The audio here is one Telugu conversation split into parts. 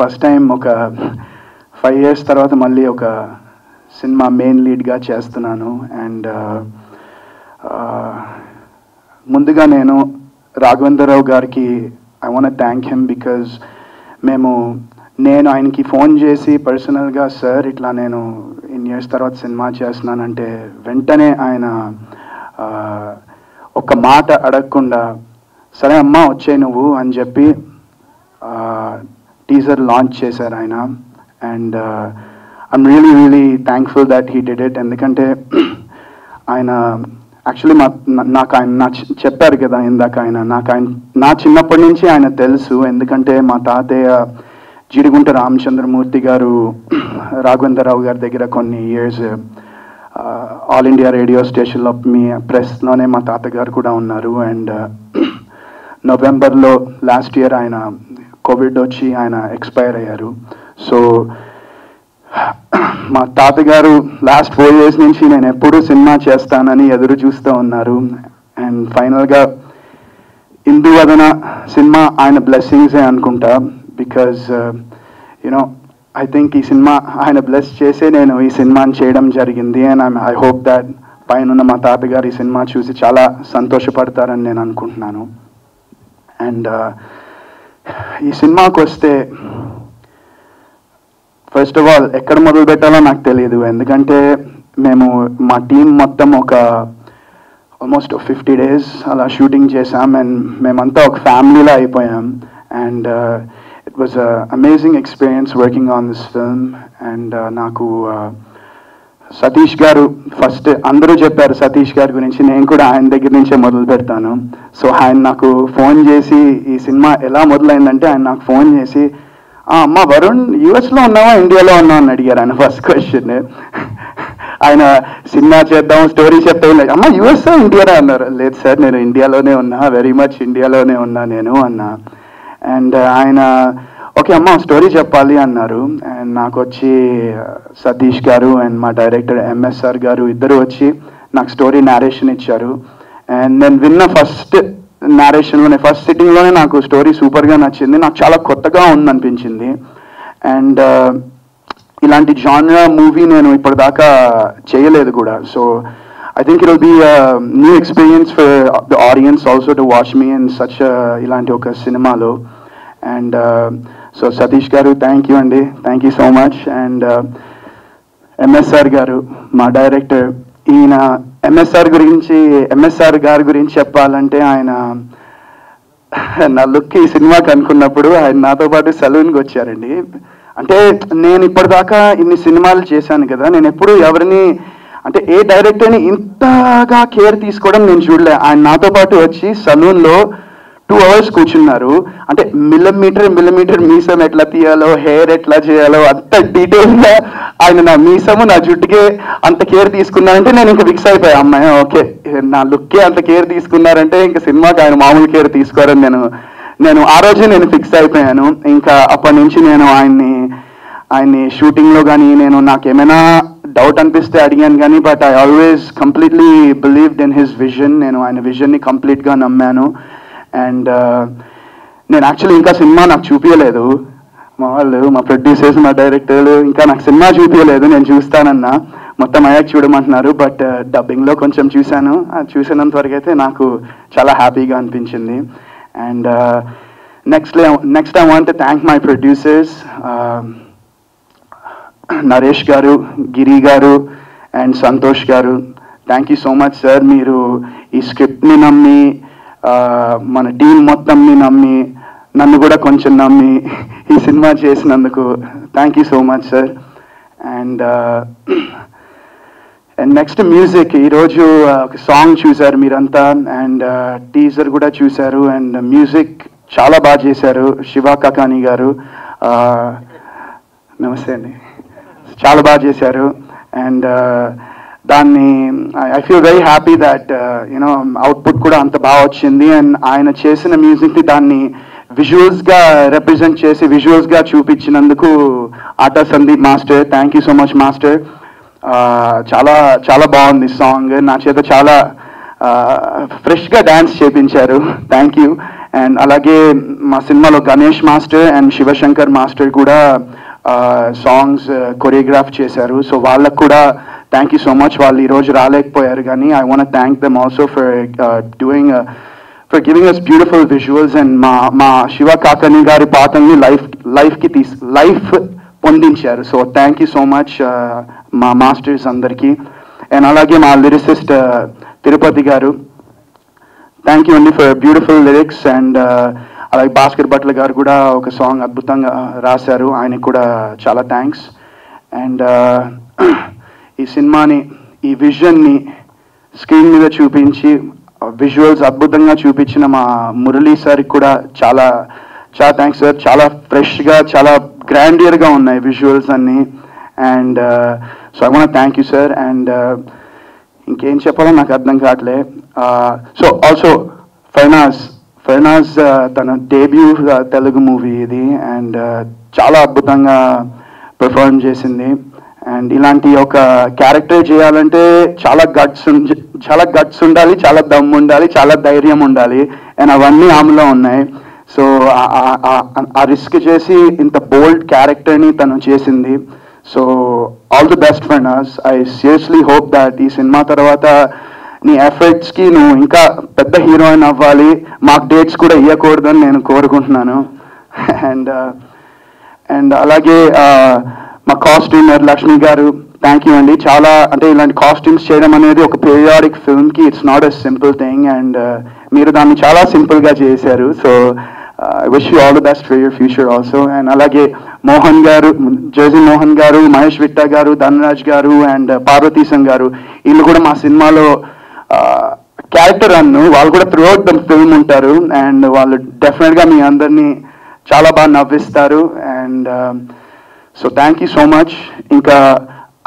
ఫస్ట్ టైం ఒక 5 years తర్వాత మళ్ళీ ఒక సినిమా మెయిన్ లీడ్గా చేస్తున్నాను. అండ్ ముందుగా నేను రాఘవేంద్రరావు గారికి I want thank him because నేను ఆయనకి ఫోన్ చేసి పర్సనల్గా సార్ ఇట్లా నేను ఇన్ని ఇయర్స్ తర్వాత సినిమా చేస్తున్నానంటే వెంటనే ఆయన ఒక మాట అడగకుండా సరే అమ్మా వచ్చే నువ్వు అని చెప్పి టీజర్ లాంచ్ చేశారు ఆయన. And I'm really thankful that he did it. ఎందుకంటే ఆయన యాక్చువల్లీ నాకు ఆయన చెప్పారు కదా ఇందాక, నా చిన్నప్పటి నుంచి ఆయన తెలుసు. ఎందుకంటే మా తాతయ్య జీడిగుంట రామచంద్రమూర్తి గారు రాఘవేంద్రరావు గారి దగ్గర కొన్ని ఇయర్స్ ఆల్ ఇండియా రేడియో స్టేషన్లో మీ ప్రెస్లోనే మా తాతగారు కూడా ఉన్నారు. అండ్ నవంబర్లో లాస్ట్ ఇయర్ ఆయన కోవిడ్ వచ్చి ఆయన ఎక్స్పైర్ అయ్యారు. సో మా తాతగారు లాస్ట్ 4 years నుంచి నేను ఎప్పుడూ సినిమా చేస్తానని ఎదురు చూస్తూ ఉన్నారు. అండ్ ఫైనల్గా ఇందువదన సినిమా ఆయన బ్లెస్సింగ్సే అనుకుంటా. బికాజ్ యునో ఐ థింక్ ఈ సినిమా ఆయన బ్లెస్ చేసే నేను ఈ సినిమాని చేయడం జరిగింది. అండ్ ఐ హోప్ దాట్ పైన మా తాతగారు ఈ సినిమా చూసి చాలా సంతోషపడతారని నేను అనుకుంటున్నాను. అండ్ ఈ సినిమాకి వస్తే ఫస్ట్ ఆఫ్ ఆల్ ఎక్కడ మొదలు పెట్టాలో నాకు తెలియదు. ఎందుకంటే మా టీం మొత్తం ఒక ఆల్మోస్ట్ 50 days అలా షూటింగ్ చేసాం. అండ్ మేమంతా ఒక ఫ్యామిలీలా అయిపోయాం. And it was amazing experience working on this film. And నాకు సతీష్ గారు ఫస్ట్ అందరూ చెప్పారు సతీష్ గారి గురించి, నేను కూడా ఆయన దగ్గర నుంచే మొదలు పెడతాను. సో ఆయన నాకు ఫోన్ చేసి ఈ సినిమా ఎలా మొదలైందంటే ఆయన నాకు ఫోన్ చేసి అమ్మ వరుణ్ యూఎస్లో ఉన్నావా ఇండియాలో ఉన్నావా అని అడిగారు ఆయన ఫస్ట్ క్వశ్చన్. ఆయన సినిమా చేద్దాం స్టోరీ చెప్తే అమ్మ యూఎస్ఆ ఇండియానా అన్నారు. లేదు సార్ నేను ఇండియాలోనే ఉన్నా, వెరీ మచ్ ఇండియాలోనే ఉన్నా నేను అన్నా. అండ్ ఆయన ఓకే అమ్మ స్టోరీ చెప్పాలి అన్నారు. అండ్ నాకు వచ్చి సతీష్ గారు అండ్ మా డైరెక్టర్ ఎంఎస్ఆర్ గారు ఇద్దరు వచ్చి నాకు స్టోరీ నేరేషన్ ఇచ్చారు. అండ్ నేను విన్న ఫస్ట్ నేరేషన్లోనే ఫస్ట్ సిట్టింగ్లోనే నాకు స్టోరీ సూపర్గా నచ్చింది. నాకు చాలా కొత్తగా ఉందనిపించింది. అండ్ ఇలాంటి జానరా మూవీ నేను ఇప్పటిదాకా చేయలేదు కూడా. So I think it will be a new experience for the audience also to watch me in such a ilanti oka cinema lo. And so Satish garu thank you andi, thank you so much. And MSR garu ma director ఈయన ఎంఎస్ఆర్ గారి గురించి చెప్పాలంటే ఆయన నా లుక్ ఈ సినిమాకి అనుకున్నప్పుడు ఆయన నాతో పాటు సలూన్కి వచ్చారండి. అంటే నేను ఇప్పటిదాకా ఇన్ని సినిమాలు చేశాను కదా, నేను ఎప్పుడు ఎవరిని అంటే ఏ డైరెక్టర్ని ఇంతగా కేర్ తీసుకోవడం నేను చూడలే. ఆయన నాతో పాటు వచ్చి సలూన్లో 2 hours కూర్చున్నారు. అంటే మిల్లీమీటర్ మీసం ఎట్లా తీయాలో, హెయిర్ ఎట్లా చేయాలో అంత డీటెయిల్గా ఆయన నా మీసము నా జుట్టుకే అంత కేర్ తీసుకున్నారంటే నేను ఇంకా ఫిక్స్ అయిపోయా, అమ్మాయి ఓకే నా లుక్కే అంత కేర్ తీసుకున్నారంటే ఇంకా సినిమాకి ఆయన మామూలు కేర్ తీసుకోరని నేను ఆ రోజే నేను ఫిక్స్ అయిపోయాను. ఇంకా అప్పటి నుంచి నేను ఆయన్ని షూటింగ్లో కానీ నాకు ఏమైనా డౌట్ అనిపిస్తే అడిగాను కానీ, but I always completely believed in his vision. నేను ఆయన విజన్ని కంప్లీట్గా నమ్మాను. అండ్ నేను యాక్చువల్లీ ఇంకా సినిమా నాకు చూపించలేదు, మా ప్రొడ్యూసర్స్ మా డైరెక్టర్లు ఇంకా నాకు సినిమా చూపించలేదు. నేను చూస్తానన్నా మొత్తం అయ్యాక చూడమంటున్నారు. బట్ డబ్బింగ్లో కొంచెం చూశాను, చూసినంత వరకు అయితే నాకు చాలా హ్యాపీగా అనిపించింది. And next I want to thank my producers Naresh గారు, గిరి గారు అండ్ సంతోష్ గారు. Thank you so much sir. మీరు ఈ స్క్రిప్ట్ని నమ్మి మన టీం మొత్తంని నమ్మి నన్ను కూడా కొంచెం నమ్మి ఈ సినిమా చేసినందుకు thank you so much sir. And next music, ఈరోజు ఒక సాంగ్ చూశారు మీరంతా అండ్ టీజర్ కూడా చూశారు. అండ్ మ్యూజిక్ చాలా బాగా చేశారు శివ కకాని గారు. నమస్తే అండి, చాలా బాగా చేశారు. అండ్ దాన్ని I feel very happy that you know output కూడా అంత బాగా వచ్చింది. అండ్ ఆయన చేసిన మ్యూజిక్ని దాన్ని విజువల్స్గా రిప్రజెంట్ చేసి విజువల్స్గా చూపించినందుకు Aata Sandeep master, thank you so much master. చాలా చాలా బాగుంది సాంగ్, నా చేత చాలా ఫ్రెష్గా డ్యాన్స్ చేయించారు, థ్యాంక్ యూ. అండ్ అలాగే మా సినిమాలో Ganesh master and Shivshankar master కూడా సాంగ్స్ కొరియోగ్రాఫ్ చేశారు. సో వాళ్ళకు కూడా థ్యాంక్ యూ సో మచ్. వాళ్ళు ఈరోజు రాలేకపోయారు, కానీ I want thank them also for giving us beautiful visuals. And మా శివ కాకని గారి పాటల్ని లైఫ్ పొందించారు. So thank you so much మా మాస్టర్స్ అందరికీ. అండ్ అలాగే మా లిరిసిస్ట్ తిరుపతి గారు, థ్యాంక్ యూ అండి ఫర్ బ్యూటిఫుల్ లిరిక్స్. అండ్ అలాగే భాస్కర్ భట్ల గారు కూడా ఒక సాంగ్ అద్భుతంగా రాశారు, ఆయనకు కూడా చాలా థ్యాంక్స్. అండ్ ఈ సినిమాని, ఈ విజన్ని స్క్రీన్ మీద చూపించి విజువల్స్ అద్భుతంగా చూపించిన మా మురళీ సార్కి కూడా చాలా చాలా థ్యాంక్స్ సార్. చాలా ఫ్రెష్గా, చాలా గ్రాండియర్గా ఉన్నాయి విజువల్స్ అన్నీ. And so I want thank you sir. And ఇంకేం చెప్పాలో నాకు అర్థం కావట్లే. సో ఆల్సో ఫైనాజ్ తన డెబ్యూ తెలుగు మూవీ ఇది, అండ్ చాలా అద్భుతంగా పెర్ఫార్మ్ చేసింది. అండ్ ఇలాంటి ఒక క్యారెక్టర్ చేయాలంటే చాలా గట్స్ ఉండాలి, చాలా దమ్ ఉండాలి, చాలా ధైర్యం ఉండాలి. అండ్ అవన్నీ ఆమెలో ఉన్నాయి. సో ఆ రిస్క్ చేసి ఇంత బోల్డ్ క్యారెక్టర్ని తను చేసింది. So all the best for నస్. ఐ సీరియస్లీ హోప్ దట్ ఈ సినిమా తర్వాత నీ ఎఫర్ట్స్కి నువ్వు ఇంకా పెద్ద హీరోయిన్ అవ్వాలి, మాకు డేట్స్ కూడా ఇవ్వకూడదని నేను కోరుకుంటున్నాను. అండ్ అలాగే మా కాస్ట్యూమర్ లక్ష్మి గారు, థ్యాంక్ యూ అండి. చాలా అంటే ఇలాంటి కాస్ట్యూమ్స్ చేయడం అనేది ఒక పీరియాడిక్ ఫిల్మ్కి it's not a simple thing, and మీరు దాన్ని చాలా సింపుల్గా చేశారు. So I wish you all the best for your future also. And అలాగే మోహన్ గారు, జేజీ మోహన్ గారు, మహేష్ విట్టా గారు, ధనరాజ్ గారు అండ్ పార్వతీశం గారు, వీళ్ళు కూడా మా సినిమాలో క్యారెక్టర్ వాళ్ళు కూడా త్రూ అవుట్ ద ఫిల్మ్ ఉంటారు. అండ్ వాళ్ళు డెఫినెట్గా మీ అందరినీ చాలా బాగా నవ్విస్తారు. And so thank you so much. ఇంకా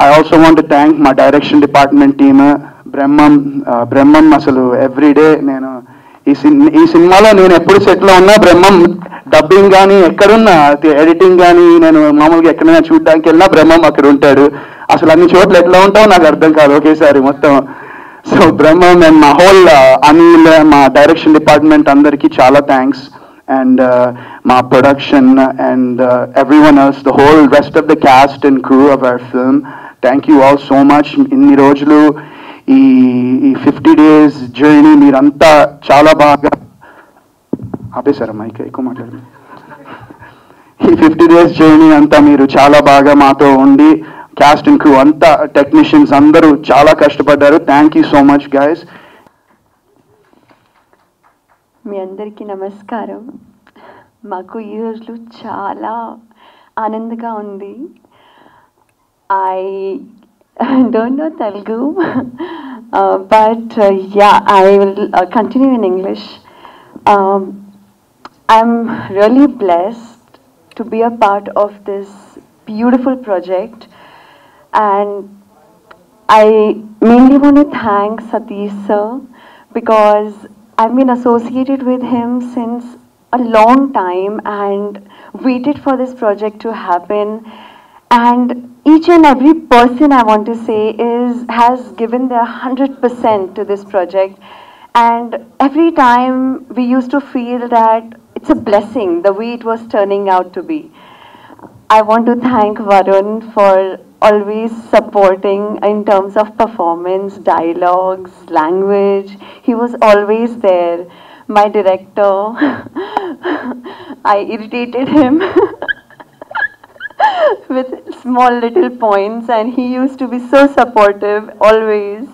I also want to thank మా డైరెక్షన్ డిపార్ట్మెంట్ టీమ్, బ్రహ్మం అసలు ఎవ్రీడే నేను ఈ సినిమాలో నేను ఎప్పుడు సెట్లో ఉన్నా బ్రహ్మం డబ్బింగ్ కానీ ఎక్కడున్నా ఎడిటింగ్ కానీ నేను మామూలుగా ఎక్కడైనా చూడడానికి వెళ్ళినా బ్రహ్మం అక్కడ ఉంటాడు. అసలు అన్ని చోట్ల ఎట్లా ఉంటావో నాకు అర్థం కాదు ఒకేసారి మొత్తం. సో బ్రహ్మం అండ్ మా హోల్ అనిల్, మా డైరెక్షన్ డిపార్ట్మెంట్ అందరికీ చాలా థ్యాంక్స్. అండ్ మా production and everyone else, the whole rest of the cast and crew of our film, thank you all so much. ఇన్ని రోజులు ఈ 50 days జర్నీ మీరంతా చాలా బాగా ఆపేశారా మైక్ ఎక్కువ మాట్లాడు. ఈ 50 days జర్నీ అంతా మీరు చాలా బాగా మాతో ఉండి, క్యాస్ట్ అండ్ క్రూ అంతా, టెక్నీషియన్స్ అందరూ చాలా కష్టపడ్డారు. Thank you so much guys. మీ అందరికీ నమస్కారం. మాకు ఈ రోజులు చాలా ఆనందంగా ఉంది. I don't know Telugu, but yeah, I will continue in English. I'm really blessed to be a part of this beautiful project, and I mainly want to thank Satish sir, because I've been associated with him since a long time and waited for this project to happen. And each and every person, I want to say, has given their 100% to this project. And every time we used to feel that it's a blessing, the way it was turning out to be. I want to thank Varun for always supporting in terms of performance, dialogues, language. He was always there. My director, I irritated him with small little points, and he used to be so supportive always.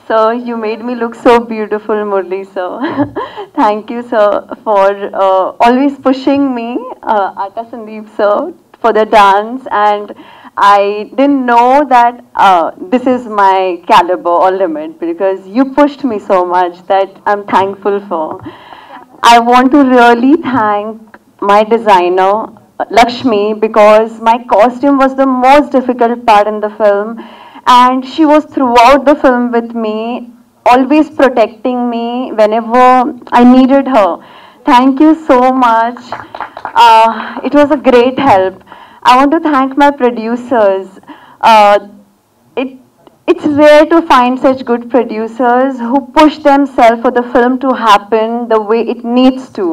So you made me look so beautiful, Murli sir. Thank you sir for always pushing me, Ata Sandeep sir, for the dance. And I didn't know that this is my caliber or limit, because you pushed me so much that I'm thankful for. I want to really thank my designer Lakshmi, because my costume was the most difficult part in the film, and she was throughout the film with me, always protecting me whenever I needed her. Thank you so much. It was a great help. I want to thank my producers. it's rare to find such good producers who push themselves for the film to happen the way it needs to.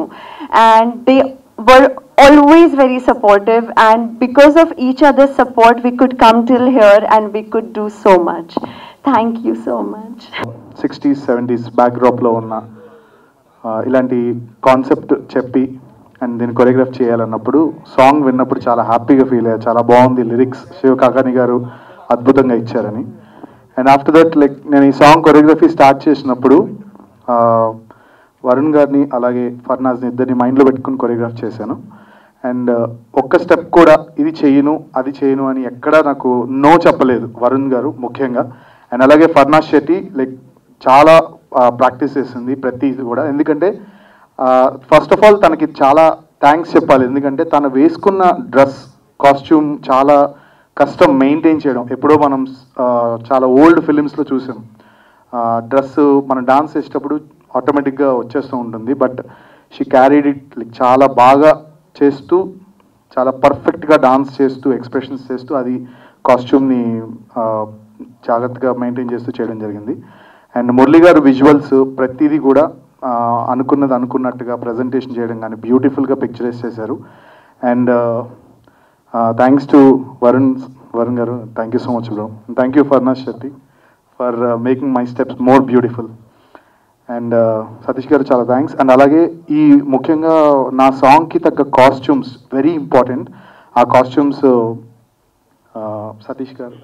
And they were always very supportive, and because of each other's support, we could come till here and we could do so much. Thank you so much. 60s 70s బ్యాక్డ్రాప్లో ఉన్న ఇలాంటి కాన్సెప్ట్ చెప్పి అండ్ దీన్ని కొరియోగ్రాఫ్ చేయాలన్నప్పుడు సాంగ్ విన్నప్పుడు చాలా హ్యాపీగా ఫీల్ అయ్యారు. చాలా బాగుంది, లిరిక్స్ శివ కాకాని గారు అద్భుతంగా ఇచ్చారని. అండ్ ఆఫ్టర్ దట్ లైక్ నేను ఈ సాంగ్ కొరియోగ్రఫీ స్టార్ట్ చేసినప్పుడు వరుణ్ గారిని అలాగే ఫర్నాజ్ని ఇద్దరిని మైండ్లో పెట్టుకుని కొరియోగ్రాఫ్ చేశాను. అండ్ ఒక్క స్టెప్ కూడా ఇది చేయను అది చేయను అని ఎక్కడా నాకు నో చెప్పలేదు వరుణ్ గారు ముఖ్యంగా. అండ్ అలాగే ఫర్నాజ్ శెట్టి లైక్ చాలా ప్రాక్టీస్ చేసింది ప్రతి కూడా. ఎందుకంటే ఫస్ట్ ఆఫ్ ఆల్ తనకి చాలా థ్యాంక్స్ చెప్పాలి. ఎందుకంటే తను వేసుకున్న డ్రెస్ కాస్ట్యూమ్ చాలా కష్టం మెయింటైన్ చేయడం. ఎప్పుడో మనం చాలా ఓల్డ్ ఫిలిమ్స్లో చూసాం డ్రెస్ మనం డాన్స్ చేసేటప్పుడు ఆటోమేటిక్గా వచ్చేస్తూ ఉంటుంది. But she carried it like చాలా బాగా చేస్తూ చాలా పర్ఫెక్ట్గా డాన్స్ చేస్తూ ఎక్స్ప్రెషన్స్ చేస్తూ అది కాస్ట్యూమ్ని జాగ్రత్తగా మెయింటైన్ చేస్తూ చేయడం జరిగింది. అండ్ మురళి గారు విజువల్స్ ప్రతిదీ కూడా అనుకున్నది అనుకున్నట్టుగా ప్రజెంటేషన్ చేయడం కానీ బ్యూటిఫుల్గా పిక్చరైజ్ చేశారు. అండ్ థ్యాంక్స్ టు వరుణ్ గారు, thank you so much bro. Thank you Farnaz Shetty for making my steps more beautiful. And Satish గారు చాలా థ్యాంక్స్. అండ్ అలాగే ఈ ముఖ్యంగా నా సాంగ్కి తగ్గ కాస్ట్యూమ్స్ వెరీ ఇంపార్టెంట్. ఆ కాస్ట్యూమ్స్ సతీష్ గారు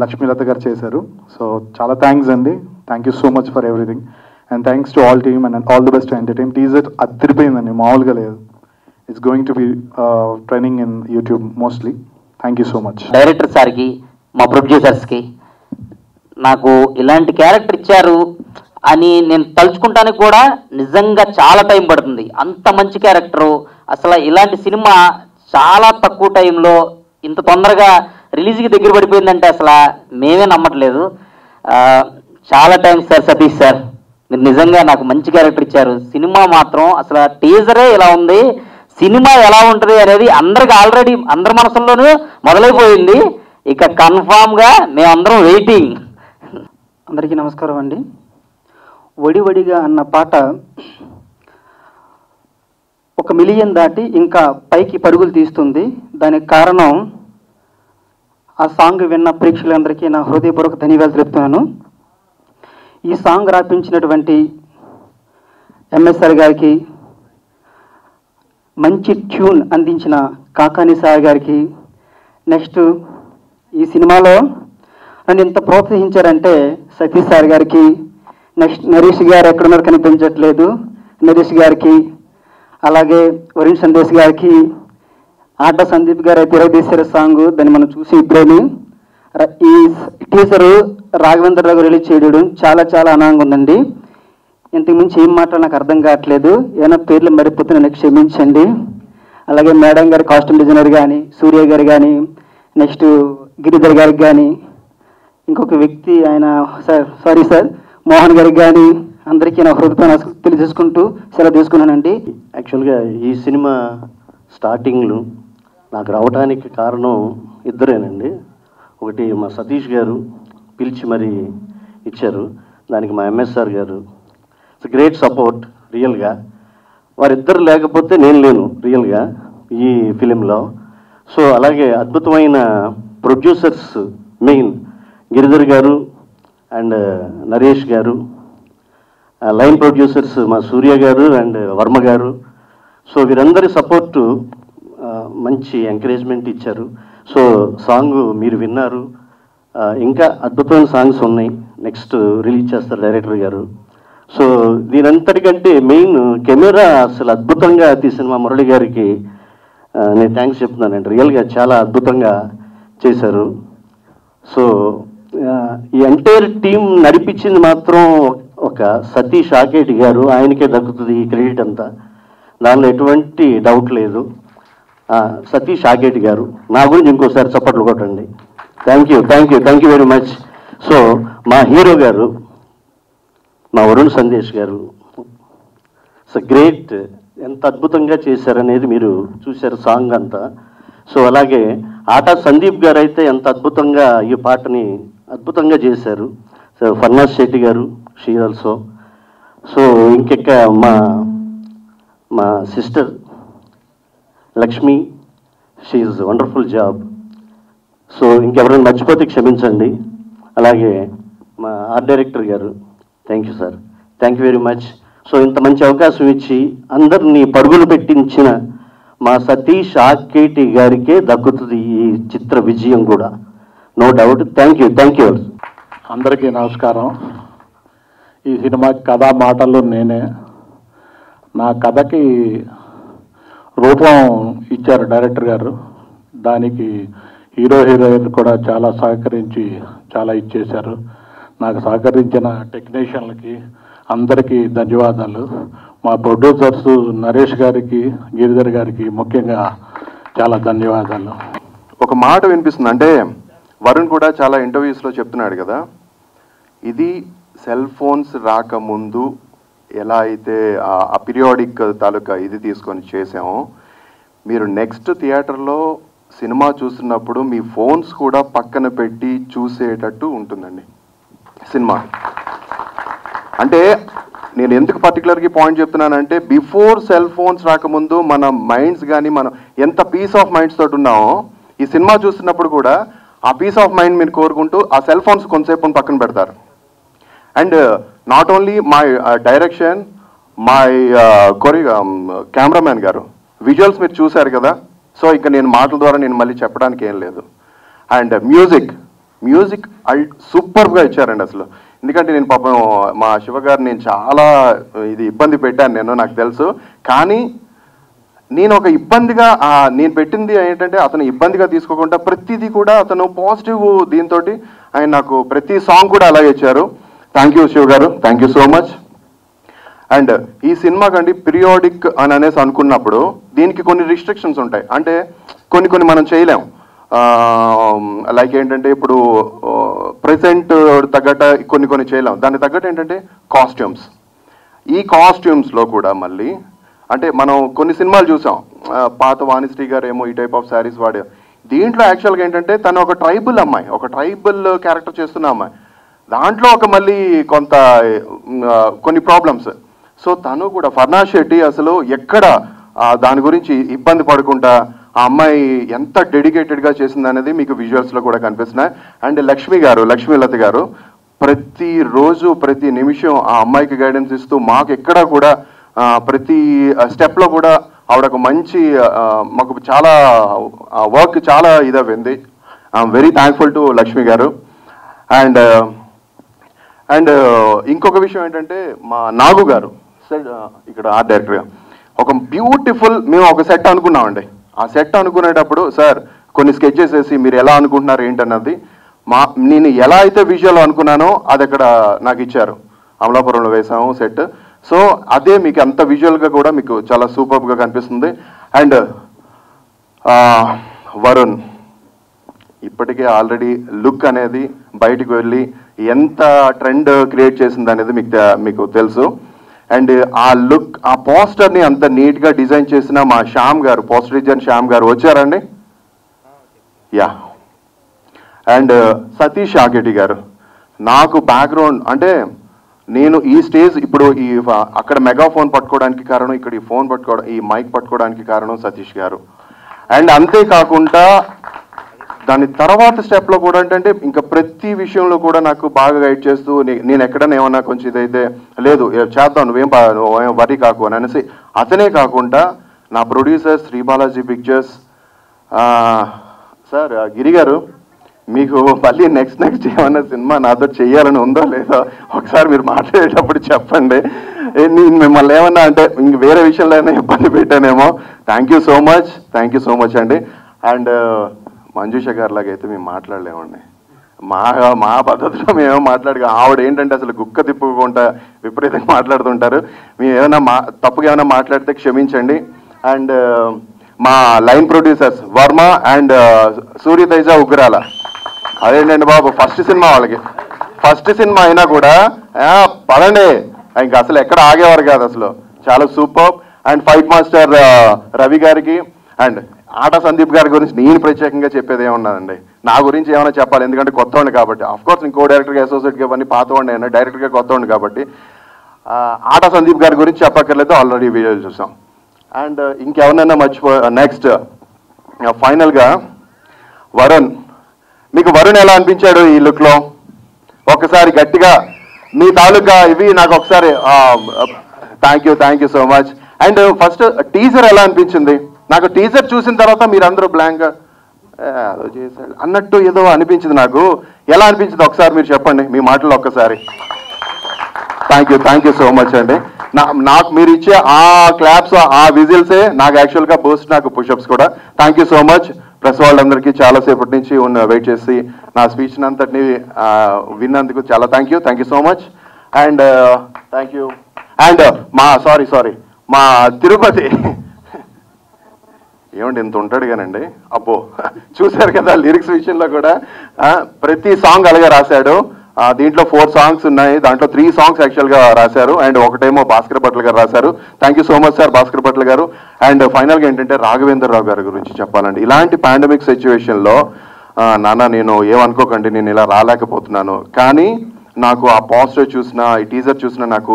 లక్ష్మీలత గారు చేశారు. సో చాలా థ్యాంక్స్ అండి, thank you so much for everything. And thanks to all team and all the best to entertain. Teaser అదిరిపోయిందండి, మామూలుగా లేదు. It's going to be trending in YouTube mostly. Thank you so much. Director సార్కి, మా ప్రొడ్యూసర్స్కి నాకు ఇలాంటి క్యారెక్టర్ ఇచ్చారు అని నేను తలుచుకుంటానికి కూడా నిజంగా చాలా టైం పడుతుంది. అంత మంచి క్యారెక్టరు. అసలు ఇలాంటి సినిమా చాలా తక్కువ టైంలో ఇంత తొందరగా రిలీజ్కి దగ్గర పడిపోయిందంటే అసలు మేమే నమ్మట్లేదు. చాలా థ్యాంక్స్ సార్, సతీష్ సార్, మీరు నిజంగా నాకు మంచి క్యారెక్టర్ ఇచ్చారు. సినిమా మాత్రం అసలు టీజరే ఇలా ఉంది, సినిమా ఎలా ఉంటుంది అనేది అందరికి ఆల్రెడీ అందరి మనసుల్లోనూ మొదలైపోయింది. ఇక కన్ఫామ్గా మేమందరం వెయిటింగ్. అందరికీ నమస్కారం అండి. వడివడిగా అన్న పాట 1 మిలియన్ దాటి ఇంకా పైకి పరుగులు తీస్తుంది. దానికి కారణం ఆ సాంగ్ విన్న ప్రేక్షకులందరికీ నా హృదయపూర్వక ధన్యవాదాలు తెలుపుతున్నాను. ఈ సాంగ్ రాపించినటువంటి ఎంఎస్ఆర్ గారికి, మంచి ట్యూన్ అందించిన కాకాని సార్ గారికి, నెక్స్ట్ ఈ సినిమాలో నన్ను ఎంత ప్రోత్సహించారంటే సతీష్ సార్ గారికి, నెక్స్ట్ నరేష్ గారు ఎక్కడున్నారు కనిపించట్లేదు, నరేష్ గారికి, అలాగే వరుణ్ సందేశ్ గారికి, ఆట సందీప్ గారు అయితే తీశారు సాంగ్, దాన్ని మనం చూసి ఇప్పుడేమి ఈ టీజరు రాఘవేంద్ర రావు రిలీజ్ చేయడం చాలా చాలా ఆనందంగా ఉందండి. ఇంతకుమించి ఏం మాట్లాడ నాకు అర్థం కావట్లేదు. ఏమైనా పేర్లు మరిపోతే నన్ను క్షమించండి. అలాగే మేడం గారి కాస్ట్యూమ్ డిజైనర్ కానీ, సూర్య గారు కానీ, నెక్స్ట్ గిరిధర్ గారికి కానీ, ఇంకొక వ్యక్తి ఆయన సారీ సార్ మోహన్ గారికి కానీ, అందరికీ నా హృదయ తెలియజేసుకుంటూ సెలవు తీసుకున్నానండి. యాక్చువల్గా ఈ సినిమా స్టార్టింగ్లో నాకు రావడానికి కారణం ఇద్దరేనండి. ఒకటి మా సతీష్ గారు పిలిచి మరి ఇచ్చారు, దానికి మా ఎంఎస్ఆర్ గారు. ఇట్స్ గ్రేట్ సపోర్ట్ రియల్గా. వారిద్దరు లేకపోతే నేను లేను రియల్గా ఈ ఫిలింలో. సో అలాగే అద్భుతమైన ప్రొడ్యూసర్స్, మెయిన్ గిరిధర్ గారు అండ్ నరేష్ గారు, లైన్ ప్రొడ్యూసర్స్ మా సూర్య గారు అండ్ వర్మ గారు. సో వీరందరి సపోర్టు మంచి ఎంకరేజ్మెంట్ ఇచ్చారు. సో సాంగ్ మీరు విన్నారు, ఇంకా అద్భుతమైన సాంగ్స్ ఉన్నాయి, నెక్స్ట్ రిలీజ్ చేస్తారు డైరెక్టర్ గారు. సో దీనంతటికంటే మెయిన్ కెమెరా అసలు అద్భుతంగా తీసిన మా మురళి గారికి నేను థ్యాంక్స్ చెప్తున్నానండి. రియల్గా చాలా అద్భుతంగా చేశారు. సో ఈ ఎంటైర్ టీం నడిపించింది మాత్రం ఒక సతీష్ ఆకేటి గారు, ఆయనకే దక్కుతుంది ఈ క్రెడిట్ అంతా, దానిలో ఎటువంటి డౌట్ లేదు. సతీష్ ఆకేటి గారు, నా గురించి ఇంకోసారి చప్పట్లు కొట్టండి. Thank you, thank you, thank you very much. So మా హీరో గారు, మా వరుణ్ సందేశ్ గారు, ఇట్స్ గ్రేట్. ఎంత అద్భుతంగా చేశారనేది మీరు చూశారు సాంగ్ అంతా. సో అలాగే ఆటా సందీప్ గారు అయితే ఎంత అద్భుతంగా ఈ పాటని అద్భుతంగా చేశారు. సో ఫర్నాస్ శెట్టి గారు, షీ ఆల్సో. సో ఇంకెక్క మా sister Lakshmi, she is wonderful job. So ఇంకెవరైనా మర్చిపోతే క్షమించండి. అలాగే మా ఆర్ట్ డైరెక్టర్ గారు, thank you sir, thank you very much. So ఇంత మంచి అవకాశం ఇచ్చి అందరినీ పరుగులు పెట్టించిన మా సతీష్ ఆకేటి గారికే దక్కుతుంది ఈ చిత్ర విజయం కూడా, no doubt. Thank you, thank you. అందరికీ నమస్కారం. ఈ సినిమా కథా మాటలు నేనే. నా కథకి రూపం ఇచ్చారు డైరెక్టర్ గారు. దానికి హీరో హీరోయిన్ కూడా చాలా సహకరించి చాలా ఇచ్చేశారు. నాకు సహకరించిన టెక్నీషియన్లకి అందరికీ ధన్యవాదాలు. మా ప్రొడ్యూసర్స్ నరేష్ గారికి, గిరిధర్ గారికి ముఖ్యంగా చాలా ధన్యవాదాలు. ఒక మాట వినిపిస్తుంది, అంటే వరుణ్ కూడా చాలా ఇంటర్వ్యూస్లో చెప్తున్నాడు కదా, ఇది సెల్ ఫోన్స్ రాకముందు ఎలా అయితే ఆ పీరియాడిక్ తాలూకా ఇది తీసుకొని చేసామో, మీరు నెక్స్ట్ థియేటర్లో సినిమా చూస్తున్నప్పుడు మీ ఫోన్స్ కూడా పక్కన పెట్టి చూసేటట్టు ఉంటుందండి సినిమా. అంటే నేను ఎందుకు పర్టికులర్గా పాయింట్ చెప్తున్నానంటే, బిఫోర్ సెల్ ఫోన్స్ రాకముందు మన మైండ్స్ కానీ మనం ఎంత పీస్ ఆఫ్ మైండ్స్ తోటి ఉన్నామో, ఈ సినిమా చూస్తున్నప్పుడు కూడా ఆ పీస్ ఆఫ్ మైండ్ మీరు కోరుకుంటూ ఆ సెల్ ఫోన్స్ కొంతసేపు పక్కన పెడతారు. And not only my direction, my cameraman గారు, విజువల్స్ మీరు చూశారు కదా. సో ఇంకా నేను మాటల ద్వారా నేను మళ్ళీ చెప్పడానికి ఏం లేదు. అండ్ మ్యూజిక్ సూపర్గా ఇచ్చారండి అసలు. ఎందుకంటే నేను పాపం మా శివ గారు నేను చాలా ఇది ఇబ్బంది పెట్టాను, నాకు తెలుసు. కానీ నేను ఒక ఇబ్బందిగా నేను పెట్టింది ఏంటంటే, అతను ఇబ్బందిగా తీసుకోకుండా ప్రతిదీ కూడా అతను పాజిటివ్ దీంతో ఆయన నాకు ప్రతి సాంగ్ కూడా అలాగే ఇచ్చారు. థ్యాంక్ యూ శివ గారు, thank you so much. And ఈ సినిమా కండి పీరియాడిక్ అని అనేసి అనుకున్నప్పుడు దీనికి కొన్ని రిస్ట్రిక్షన్స్ ఉంటాయి. అంటే కొన్ని మనం చేయలేం. లైక్ ఏంటంటే ఇప్పుడు ప్రెసెంట్ తగ్గట్ట కొన్ని చేయలేం. దానికి తగ్గట్టు ఏంటంటే కాస్ట్యూమ్స్. ఈ కాస్ట్యూమ్స్లో కూడా మళ్ళీ అంటే మనం కొన్ని సినిమాలు చూసాం, పాత వాణిశ్రీ గారు ఏమో ఈ టైప్ ఆఫ్ శారీస్ వాడే. దీంట్లో యాక్చువల్గా ఏంటంటే తను ఒక ట్రైబల్ అమ్మాయి, ఒక ట్రైబల్ క్యారెక్టర్ చేస్తున్న అమ్మాయి. దాంట్లో ఒక మళ్ళీ కొన్ని ప్రాబ్లమ్స్. సో తను కూడా ఫర్నాస్ శెట్టి అసలు ఎక్కడ దాని గురించి ఇబ్బంది పడకుండా ఆ అమ్మాయి ఎంత డెడికేటెడ్గా చేసింది అనేది మీకు విజువల్స్లో కూడా కనిపిస్తున్నాయి. అండ్ లక్ష్మీలత గారు ప్రతిరోజు ప్రతి నిమిషం ఆ అమ్మాయికి గైడెన్స్ ఇస్తూ మాకు ఎక్కడ కూడా ప్రతి స్టెప్లో కూడా ఆవిడ ఒక మంచి మాకు చాలా వర్క్ చాలా ఇదైంది. I'm very thankful to Lakshmi గారు. అండ్ ఇంకొక విషయం ఏంటంటే మా నాగు గారు ఇక్కడ ఆర్ట్ డైరెక్టర్గా ఒక బ్యూటిఫుల్, మేము ఒక సెట్ అనుకున్నామండి. ఆ సెట్ అనుకునేటప్పుడు సార్ కొన్ని స్కెచెస్ వేసి మీరు ఎలా అనుకుంటున్నారు ఏంటన్నది నేను ఎలా అయితే విజువల్ అనుకున్నానో అది అక్కడ నాకు ఇచ్చారు. అమలాపురంలో వేసాము సెట్. సో అదే మీకు అంత విజువల్గా కూడా మీకు చాలా సూపర్గా కనిపిస్తుంది. అండ్ వరుణ్ ఇప్పటికే ఆల్రెడీ లుక్ అనేది బయటకు వెళ్ళి ఎంత ట్రెండ్ క్రియేట్ చేసింది అనేది మీకు తెలుసు. అండ్ ఆ లుక్, ఆ పోస్టర్ని అంత నీట్గా డిజైన్ చేసిన మా శ్యామ్ గారు, పోస్టర్ డిజైన్ శ్యామ్ గారు వచ్చారండి. యా. అండ్ సతీష్ ఆకేటి గారు, నాకు బ్యాక్గ్రౌండ్ అంటే నేను ఈ స్టేజ్ ఇప్పుడు ఈ అక్కడ మెగాఫోన్ పట్టుకోవడానికి కారణం, ఇక్కడ ఈ ఫోన్ పట్టుకోవడం, ఈ మైక్ పట్టుకోవడానికి కారణం సతీష్ గారు. అండ్ అంతేకాకుండా దాని తర్వాత స్టెప్లో కూడా ఏంటంటే ఇంకా ప్రతి విషయంలో కూడా నాకు బాగా గైడ్ చేస్తూ నేను ఎక్కడైనా ఏమన్నా కొంచెం ఇదైతే లేదు చేద్దాం నువ్వేం వరి కాకు అని అనేసి, అతనే కాకుండా నా producer Sri Balaji pictures sir Giri గారు, మీకు మళ్ళీ నెక్స్ట్ ఏమన్నా సినిమా నాతో చెయ్యాలని ఉందో లేదో ఒకసారి మీరు మాట్లాడేటప్పుడు చెప్పండి. నేను మిమ్మల్ని ఏమన్నా అంటే ఇంక వేరే విషయంలో అయినా ఇబ్బంది పెట్టానేమో. థ్యాంక్ యూ సో మచ్ అండి. అండ్ మంజుష గారి లాగా అయితే మేము మాట్లాడలేమండి. మా పద్ధతిలో మేమేమో ఆవిడ ఏంటంటే అసలు గుక్క తిప్పుకుంటా విపరీతంగా మాట్లాడుతుంటారు. మేము ఏమైనా తప్పుగా ఏమైనా మాట్లాడితే క్షమించండి. అండ్ మా line producers Varma and Suryateja Ugrala, అదేంటండి బాబు ఫస్ట్ సినిమా వాళ్ళకి, ఫస్ట్ సినిమా అయినా కూడా పదండి ఇంకా అసలు ఎక్కడ ఆగేవారు కాదు అసలు, చాలా super. And fight master Ravi గారికి అండ్ ఆట సందీప్ గారి గురించి నేను ప్రత్యేకంగా చెప్పేది ఏమన్నానండి, నా గురించి ఏమైనా చెప్పాలి, ఎందుకంటే కొత్తవాడిని కాబట్టి. కోర్స్ ఇంకో డైరెక్టర్గా అసోసియేట్గా ఇవన్నీ పాతవాడిని అయినా, డైరెక్టర్గా కొత్తవాడిని కాబట్టి. ఆట సందీప్ గారి గురించి చెప్పక్కర్లేదు, ఆల్రెడీ వీడియోలు చూసాం. అండ్ ఇంకెవరినైనా నెక్స్ట్ ఫైనల్గా వరుణ్, మీకు వరుణ్ ఎలా అనిపించాడు ఈ లుక్లో? ఒక్కసారి గట్టిగా మీ తాలూకా ఇవి నాకు ఒకసారి. Thank you so much. And first teaser ఎలా అనిపించింది? నాకు టీజర్ చూసిన తర్వాత మీరందరూ బ్లాంక్గా ఏదో చేశాడు అన్నట్టు ఏదో అనిపించింది నాకు. ఎలా అనిపించింది ఒకసారి మీరు చెప్పండి మీ మాటల్లో ఒక్కసారి. థ్యాంక్ యూ సో మచ్ అండి. నాకు మీరు ఇచ్చే ఆ క్లాప్స్, ఆ విజిల్సే నాకు యాక్చువల్గా బూస్ట్, నాకు పుషప్స్ కూడా. Thank you so much. Press వాళ్ళందరికీ చాలాసేపటి నుంచి వెయిట్ చేసి నా స్పీచ్ అంతటిని విన్నందుకు చాలా thank you so much. And thank you. And sorry మా తిరుపతి ఏమండి ఇంత ఉంటాడు కానండి, అబ్బో చూశారు కదా లిరిక్స్ విషయంలో కూడా ప్రతి సాంగ్ అలాగే రాశాడు. దీంట్లో 4 సాంగ్స్ ఉన్నాయి, దాంట్లో 3 సాంగ్స్ యాక్చువల్గా రాశారు, అండ్ ఒకటేమో భాస్కర్ భట్ల గారు రాశారు. Thank you so much sir Bhaskar Bhatla గారు. అండ్ ఫైనల్గా ఏంటంటే రాఘవేంద్ర రావు గారి గురించి చెప్పాలండి. ఇలాంటి పాండమిక్ సిచ్యువేషన్లో నాన్న నేను ఏమనుకోకండి, నేను ఇలా రాలేకపోతున్నాను, కానీ నాకు ఆ పోస్టర్ చూసిన, ఈ టీజర్ చూసిన నాకు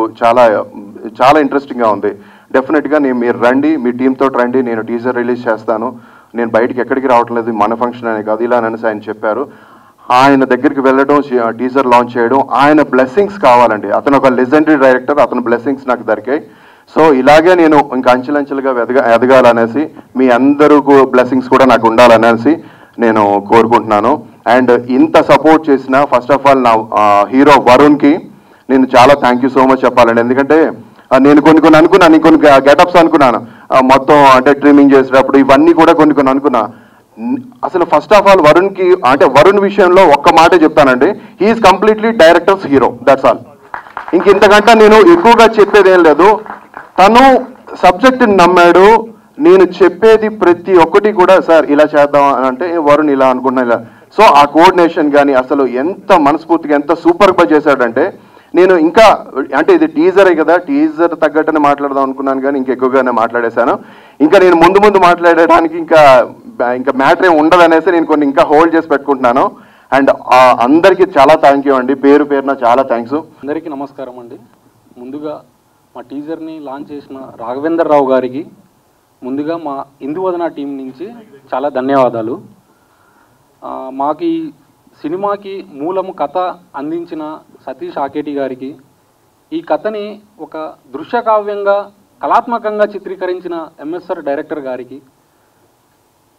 చాలా ఇంట్రెస్టింగ్గా ఉంది. డెఫినెట్గా మీరు రండి, మీ టీంతో రండి, నేను టీజర్ రిలీజ్ చేస్తాను, నేను బయటికి ఎక్కడికి రావటం లేదు, మన ఫంక్షన్ అనే కాదు ఇలా అనేసి ఆయన చెప్పారు. ఆయన దగ్గరికి వెళ్ళడం, టీజర్ లాంచ్ చేయడం, ఆయన బ్లెస్సింగ్స్ కావాలండి. అతను ఒక లెజెండరీ డైరెక్టర్, అతని బ్లెస్సింగ్స్ నాకు దొరికాయి. సో ఇలాగే నేను ఇంకా అంచెలంచెలుగా ఎదగాలనేసి, మీ అందరూ బ్లెస్సింగ్స్ కూడా నాకు ఉండాలనేసి నేను కోరుకుంటున్నాను. అండ్ ఇంత సపోర్ట్ చేసిన ఫస్ట్ ఆఫ్ ఆల్ నా హీరో వరుణ్కి నేను చాలా థ్యాంక్ యూ సో మచ్ చెప్పాలండి. ఎందుకంటే నేను కొన్ని అనుకున్నాను, కొన్ని గెటప్స్ అనుకున్నాను, మొత్తం అంటే ట్రిమ్మింగ్ చేసేటప్పుడు ఇవన్నీ కూడా కొన్ని అనుకున్నా. అసలు ఫస్ట్ ఆఫ్ ఆల్ వరుణ్కి, అంటే వరుణ్ విషయంలో ఒక్క మాటే చెప్తానండి, he is completely director's hero, that's all. ఇంకంతకంటే నేను ఎక్కువగా చెప్పేది ఏం లేదు. తను సబ్జెక్ట్ని నమ్మాడు. నేను చెప్పేది ప్రతి ఒక్కటి కూడా సార్ ఇలా చేద్దాం అని అంటే వరుణ్ ఇలా అనుకున్నా ఇలా. సో ఆ కోఆర్డినేషన్ కానీ అసలు ఎంత మనస్ఫూర్తిగా ఎంత సూపర్గా చేశాడంటే, నేను ఇంకా అంటే ఇది టీజరే కదా, టీజర్ తగ్గట్టునే మాట్లాడదాం అనుకున్నాను, కానీ ఇంకెక్కువగానే మాట్లాడేశాను. ఇంకా నేను ముందు మాట్లాడడానికి ఇంకా మ్యాటర్ ఏమి ఉండదనేసి నేను కొన్ని ఇంకా హోల్డ్ చేసి పెట్టుకుంటున్నాను. అండ్ అందరికీ చాలా థ్యాంక్ యూ అండి, పేరున చాలా థ్యాంక్స్. అందరికీ నమస్కారం అండి. ముందుగా మా టీజర్ని లాంచ్ చేసిన రాఘవేంద్ర రావు గారికి ముందుగా మా ఇందువదన టీం నుంచి చాలా ధన్యవాదాలు. మాకు ఈ సినిమాకి మూలము కథ అందించిన సతీష్ ఆకేటి గారికి, ఈ కథని ఒక దృశ్యకావ్యంగా కళాత్మకంగా చిత్రీకరించిన ఎంఎస్ఆర్ డైరెక్టర్ గారికి,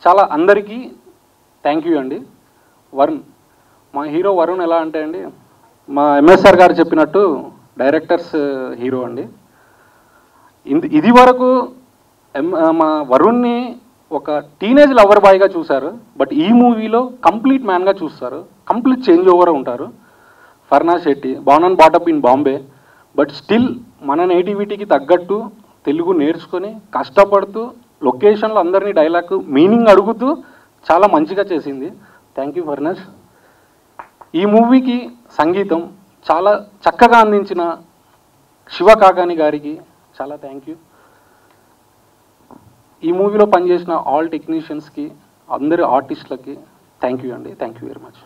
చాలా అందరికీ థ్యాంక్ యూ అండి. వరుణ్, మా హీరో వరుణ్ ఎలా అంటే అండి, మా ఎంఎస్ఆర్ గారు చెప్పినట్టు డైరెక్టర్స్ హీరో అండి. ఇది వరకు మా వరుణ్ని ఒక టీనేజ్ లవర్ బాయ్గా చూశారు, బట్ ఈ మూవీలో కంప్లీట్ మ్యాన్గా చూస్తారు. కంప్లీట్ చేంజ్ ఓవర్ ఉంటారు. Farnaz Shetty born and బాటప్ in Bombay, but still మన నేటివిటీకి తగ్గట్టు తెలుగు నేర్చుకొని కష్టపడుతూ లొకేషన్లో అందరినీ డైలాగ్ మీనింగ్ అడుగుతూ చాలా మంచిగా చేసింది. Thank you Farnaz. ఈ మూవీకి సంగీతం చాలా చక్కగా అందించిన శివ కాకాని గారికి చాలా థ్యాంక్ యూ. ఈ మూవీలో పనిచేసిన ఆల్ టెక్నీషియన్స్కి, అందరి ఆర్టిస్టులకి థ్యాంక్ యూ అండి. Thank you very much.